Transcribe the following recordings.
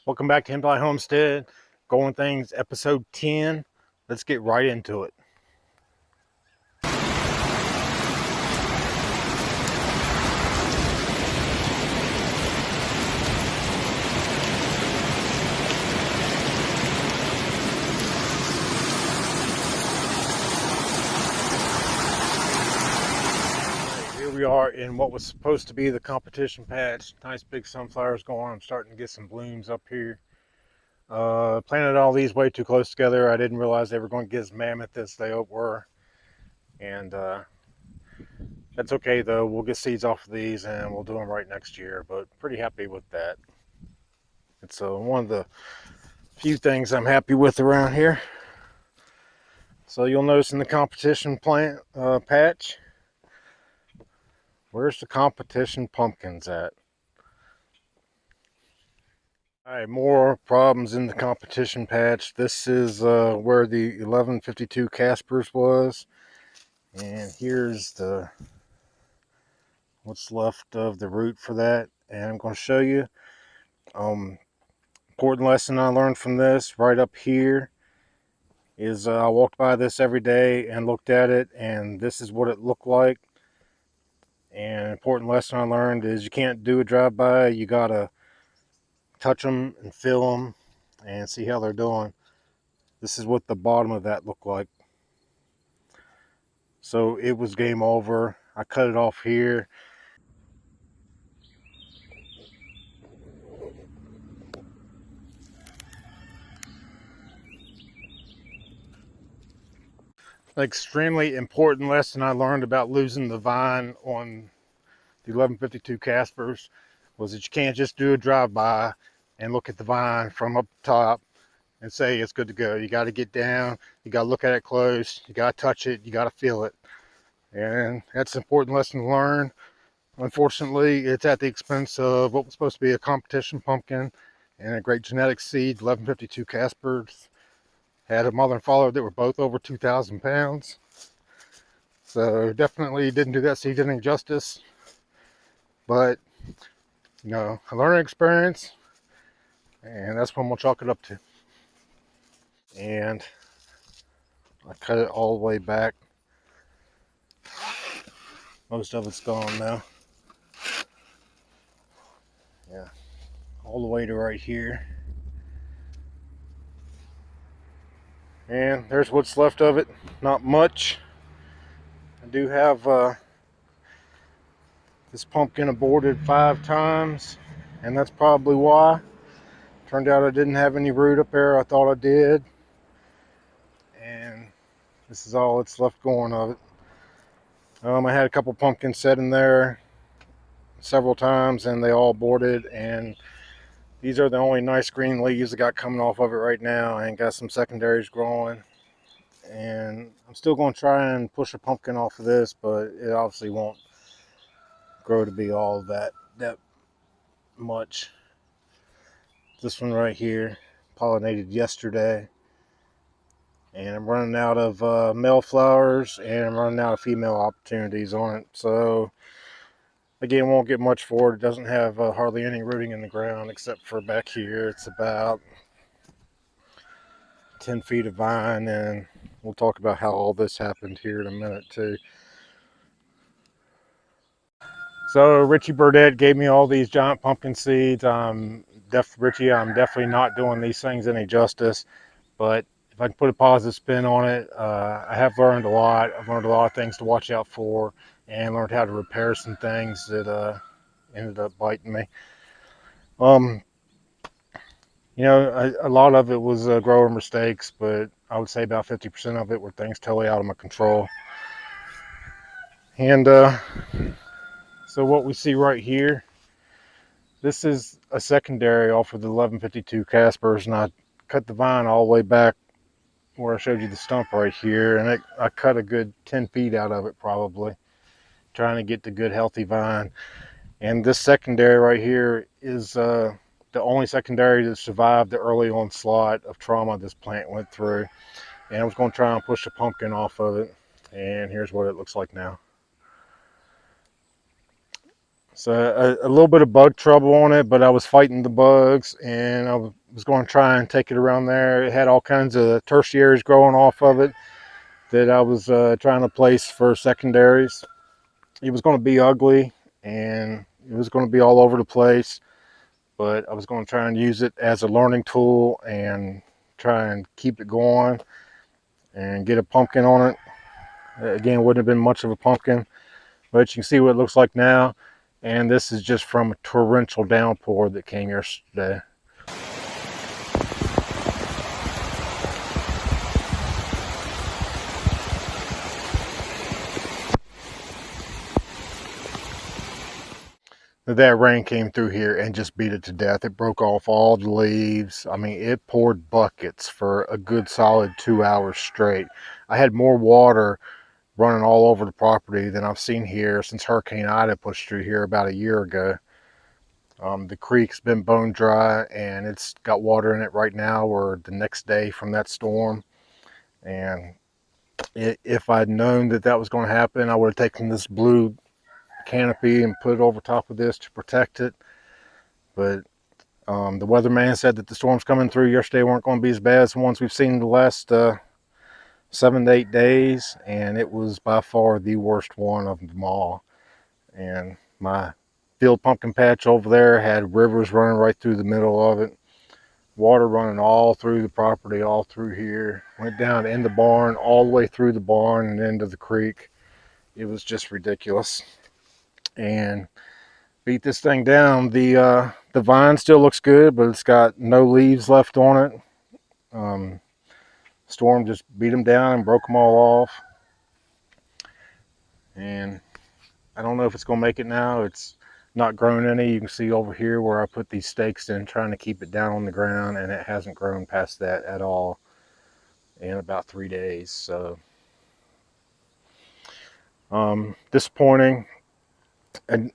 Welcome back to Hematitehomestead Homestead. Going Things, episode 10. Let's get right into it. Here we are in what was supposed to be the competition patch. Nice big sunflowers going on. I'm starting to get some blooms up here. Planted all these way too close together. I didn't realize they were going to get as mammoth as they were. And that's okay though. We'll get seeds off of these and we'll do them right next year. But pretty happy with that. It's one of the few things I'm happy with around here. So you'll notice in the competition plant patch, where's the competition pumpkins at? All right, more problems in the competition patch. This is where the 1152 Caspers was, and here's the what's left of the root for that. And I'm going to show you. Important lesson I learned from this right up here is I walked by this every day and looked at it, and this is what it looked like. And an important lesson I learned is you can't do a drive-by. You gotta touch them and feel them and see how they're doing. This is what the bottom of that looked like. So it was game over. I cut it off here. An extremely important lesson I learned about losing the vine on the 1152 Caspers was that you can't just do a drive-by and look at the vine from up top and say it's good to go. You got to get down, you got to look at it close, you got to touch it, you got to feel it. And that's an important lesson to learn. Unfortunately, it's at the expense of what was supposed to be a competition pumpkin and a great genetic seed. 1152 Caspers had a mother and father that were both over 2,000 pounds. So definitely didn't do that seed any justice. But, you know, a learning experience, and that's what we'll chalk it up to. And I cut it all the way back. Most of it's gone now. Yeah, all the way to right here. And there's what's left of it. Not much. I do have this pumpkin aborted 5 times, and that's probably why. Turned out I didn't have any root up there. I thought I did. And this is all that's left going of it. I had a couple pumpkins set in there several times, and they all aborted, and these are the only nice green leaves I got coming off of it right now, and got some secondaries growing. And I'm still going to try and push a pumpkin off of this, but it obviously won't grow to be all that much. This one right here pollinated yesterday, and I'm running out of male flowers, and I'm running out of female opportunities on it. So again, won't get much for it. It doesn't have hardly any rooting in the ground except for back here. It's about 10 feet of vine, and we'll talk about how all this happened here in a minute too. So Richie Burdett gave me all these giant pumpkin seeds. Richie, I'm definitely not doing these things any justice, but if I can put a positive spin on it, I have learned a lot. I've learned a lot of things to watch out for, and learned how to repair some things that ended up biting me. You know, a lot of it was grower mistakes, but I would say about 50% of it were things totally out of my control. And so what we see right here, this is a secondary off of the 1152 Caspers, and I cut the vine all the way back where I showed you the stump right here, and I cut a good 10 feet out of it probably, trying to get the good healthy vine. And this secondary right here is the only secondary that survived the early onslaught of trauma this plant went through. And I was going to try and push a pumpkin off of it, and here's what it looks like now. So a little bit of bug trouble on it, but I was fighting the bugs, and I was going to try and take it around there. It had all kinds of tertiaries growing off of it that I was trying to place for secondaries. It was going to be ugly, and it was going to be all over the place, but I was going to try and use it as a learning tool and try and keep it going and get a pumpkin on it. Again, wouldn't have been much of a pumpkin, but you can see what it looks like now. And this is just from a torrential downpour that came yesterday. That rain came through here and just beat it to death. It broke off all the leaves. I mean, it poured buckets for a good solid 2 hours straight. I had more water running all over the property than I've seen here since Hurricane Ida pushed through here about a year ago. The creek's been bone dry, and it's got water in it right now, or the next day from that storm. And if I'd known that that was going to happen, I would have taken this blue canopy and put it over top of this to protect it. But the weatherman said that the storms coming through yesterday weren't going to be as bad as the ones we've seen the last 7 to 8 days, and it was by far the worst one of them all. And my field pumpkin patch over there had rivers running right through the middle of it, water running all through the property, all through here, went down in the barn, all the way through the barn and into the creek. It was just ridiculous. And beat this thing down. The vine still looks good, but it's got no leaves left on it. Storm just beat them down and broke them all off. And I don't know if it's going to make it now. It's not grown any. You can see over here where I put these stakes in trying to keep it down on the ground, and it hasn't grown past that at all in about 3 days. So disappointing. And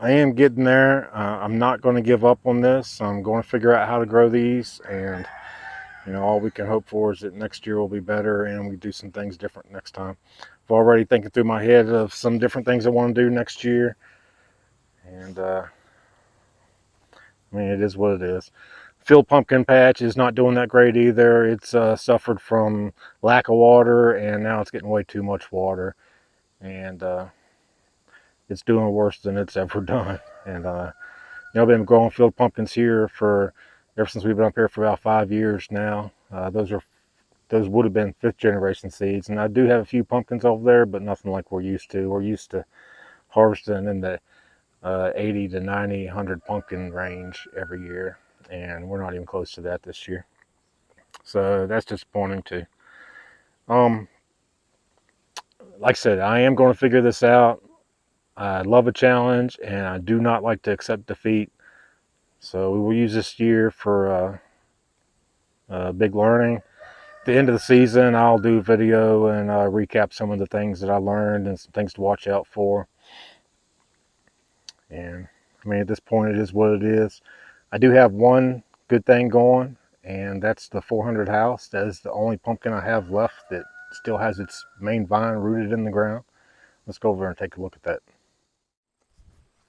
I am getting there. I'm not going to give up on this. I'm going to figure out how to grow these, and you know, all we can hope for is that next year will be better and we do some things different next time. I've already thinking through my head of some different things I want to do next year. And I mean, it is what it is. Field pumpkin patch is not doing that great either. It's suffered from lack of water, and now it's getting way too much water. And it's doing worse than it's ever done. And you know, I've been growing field pumpkins here for ever since we've been up here for about 5 years now. Those would have been 5th generation seeds, and I do have a few pumpkins over there, but nothing like we're used to. We're used to harvesting in the 80 to 90, 100 pumpkin range every year, and we're not even close to that this year. So that's disappointing too. Like I said, I am going to figure this out. I love a challenge, and I do not like to accept defeat. So we will use this year for big learning. At the end of the season, I'll do a video and recap some of the things that I learned and some things to watch out for. And I mean, at this point, it is what it is. I do have one good thing going, and that's the 400 house. That is the only pumpkin I have left that still has its main vine rooted in the ground. Let's go over and take a look at that.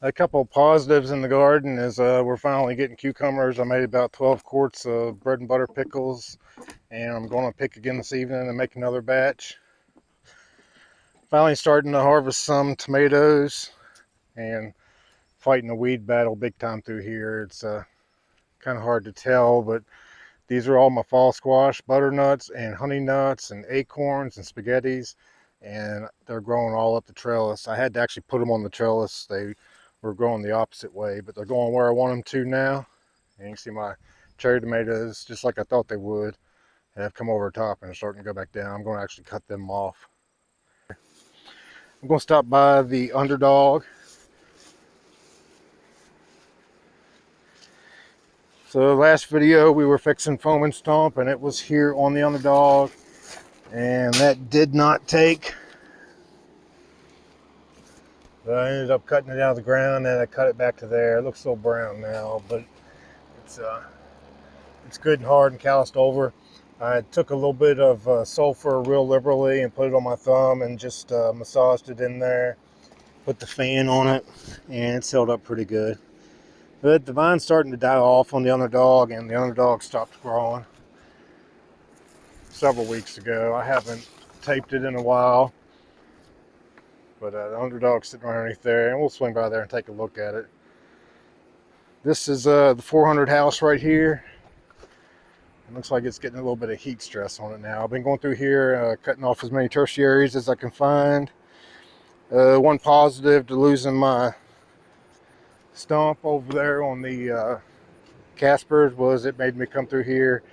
A couple of positives in the garden is we're finally getting cucumbers. I made about 12 quarts of bread and butter pickles, and I'm going to pick again this evening and make another batch. Finally starting to harvest some tomatoes and fighting a weed battle big time through here. It's kind of hard to tell, but these are all my fall squash, butternuts and honey nuts and acorns and spaghettis, and they're growing all up the trellis. I had to actually put them on the trellis. They were growing the opposite way, but they're going where I want them to now. And you can see my cherry tomatoes, just like I thought they would, have come over the top and are starting to go back down. I'm going to actually cut them off. I'm going to stop by the Underdog. So last video we were fixing foam and stomp, and it was here on the Underdog, and that did not take. So I ended up cutting it out of the ground, and I cut it back to there. It looks so brown now, but it's good and hard and calloused over. I took a little bit of sulfur real liberally and put it on my thumb and just massaged it in there. put the fan on it, and it's held up pretty good. But the vine's starting to die off on the underdog, and the underdog stopped growing several weeks ago. I haven't taped it in a while, but the underdog's sitting right underneath there, and we'll swing by there and take a look at it. This is the 400 house right here. It looks like it's getting a little bit of heat stress on it now. I've been going through here, cutting off as many tertiaries as I can find. One positive to losing my stump over there on the Caspers was it made me come through here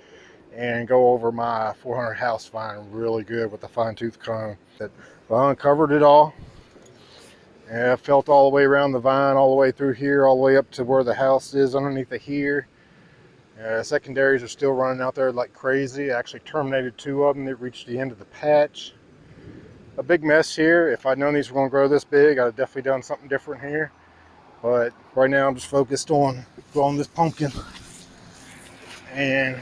and go over my 400 house vine really good with the fine tooth comb. I uncovered it all, and I felt all the way around the vine, all the way through here, all the way up to where the house is underneath it here. Secondaries are still running out there like crazy. I actually terminated 2 of them that reached the end of the patch. A big mess here. If I'd known these were going to grow this big, I'd have definitely done something different here. But right now I'm just focused on growing this pumpkin. And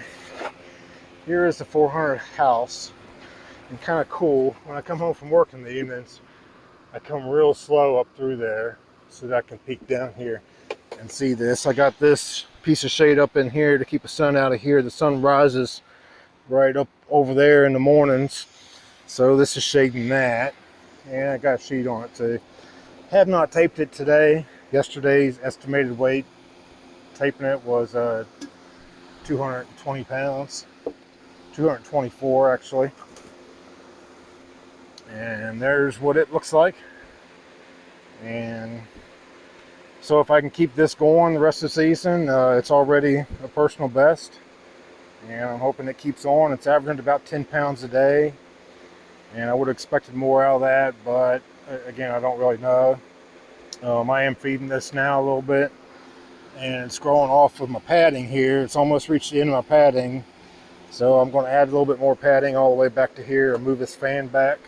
here is the 400 house. And kind of cool, when I come home from work in the evenings, I come real slow up through there so that I can peek down here and see this. I got this piece of shade up in here to keep the sun out of here. The sun rises right up over there in the mornings, so this is shading that, and I got a sheet on it too. Have not taped it today. Yesterday's estimated weight taping it was 220 pounds, 224 actually. And there's what it looks like. And so if I can keep this going the rest of the season, it's already a personal best, and I'm hoping it keeps on. It's averaging about 10 pounds a day, and I would have expected more out of that, but again, I don't really know. I am feeding this now a little bit, and it's growing off of my padding here. It's almost reached the end of my padding, so I'm going to add a little bit more padding all the way back to here and move this fan back.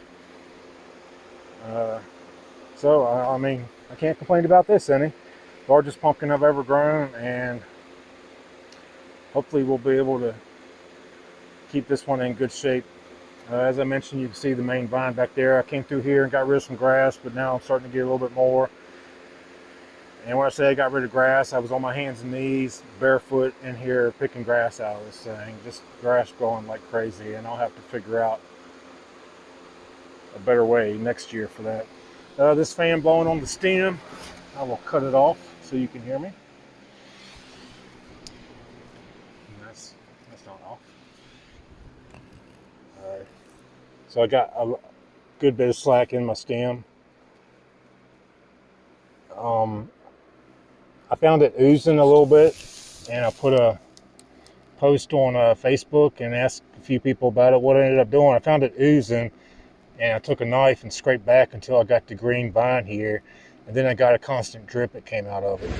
I mean, I can't complain about this any. Largest pumpkin I've ever grown, and hopefully we'll be able to keep this one in good shape. As I mentioned, you can see the main vine back there. I came through here and got rid of some grass, but now I'm starting to get a little bit more. And when I say I got rid of grass, I was on my hands and knees, barefoot in here, picking grass out of this thing. Just grass growing like crazy, and I'll have to figure out a better way next year for that. This fan blowing on the stem, I will cut it off so you can hear me. And that's not off. Alright. So I got a good bit of slack in my stem. I found it oozing a little bit, and I put a post on Facebook and asked a few people about it. What I ended up doing, I found it oozing, and I took a knife and scraped back until I got the green vine here, and then I got a constant drip that came out of it.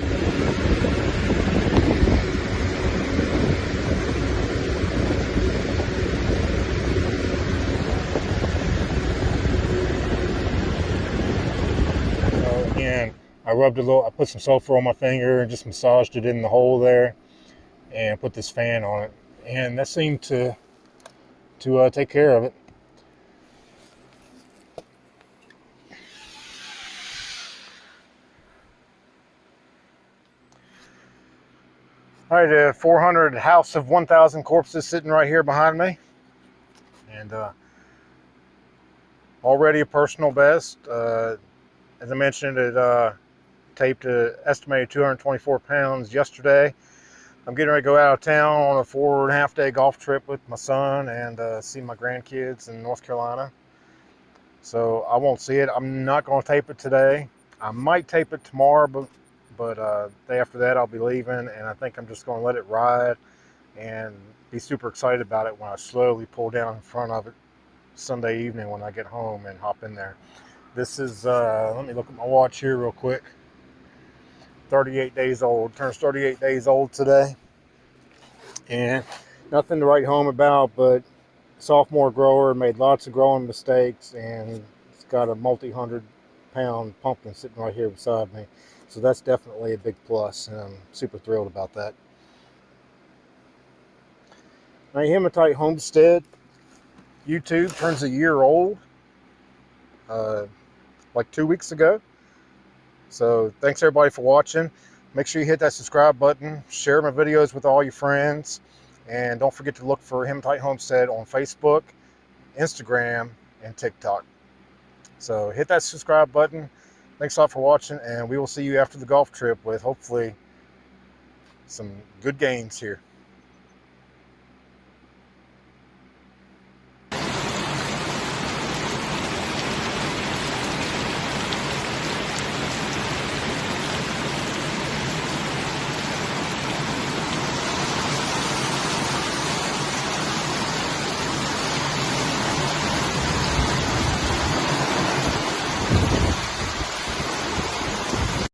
So again, I put some sulfur on my finger and just massaged it in the hole there, and put this fan on it, and that seemed to take care of it. All right, the 400 house of 1,000 corpses sitting right here behind me, and already a personal best. As I mentioned, it taped an estimated 224 pounds yesterday. I'm getting ready to go out of town on a 4.5 day golf trip with my son and see my grandkids in North Carolina. So I won't see it. I'm not going to tape it today. I might tape it tomorrow, but day after that I'll be leaving, and I think I'm just going to let it ride and be super excited about it when I slowly pull down in front of it Sunday evening when I get home and hop in there. This is, let me look at my watch here real quick. 38 days old. Turns 38 days old today. And nothing to write home about, but sophomore grower, made lots of growing mistakes, and it's got a multi-100 pound pumpkin sitting right here beside me. So that's definitely a big plus, and I'm super thrilled about that. My Hematite Homestead YouTube turns a year old like 2 weeks ago. So thanks everybody for watching. Make sure you hit that subscribe button, share my videos with all your friends, and don't forget to look for Hematite Homestead on Facebook, Instagram, and TikTok. So hit that subscribe button. Thanks a lot for watching, and we will see you after the golf trip with hopefully some good gains here.